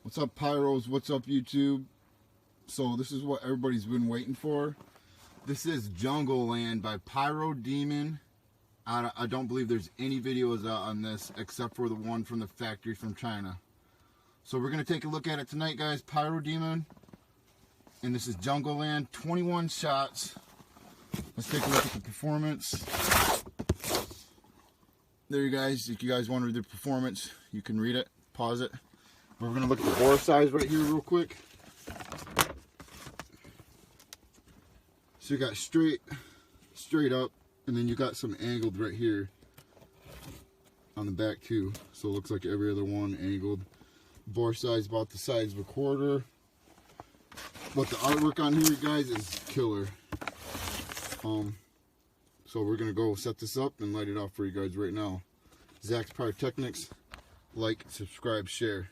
What's up, Pyros? What's up, YouTube? So this is what everybody's been waiting for. This is Jungle Land by Pyro Demon. I don't believe there's any videos out on this except for the one from the factory from China. So we're going to take a look at it tonight, guys. Pyro Demon. And this is Jungle Land, 21 shots. Let's take a look at the performance. There you guys, if you guys want to read the performance, you can read it, pause it. We're going to look at the bore size right here real quick. So you got straight up, and then you got some angled right here on the back too. So it looks like every other one angled. Bore size about the size of a quarter. But the artwork on here, guys, is killer. So we're gonna go set this up and light it off for you guys right now. Zach's Pyrotechnics. Like, subscribe, share.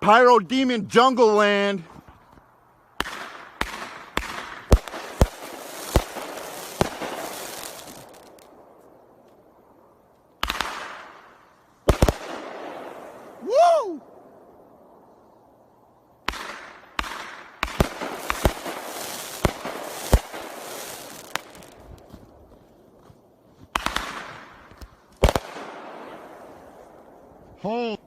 Pyro Demon Jungle Land. Woo! Home.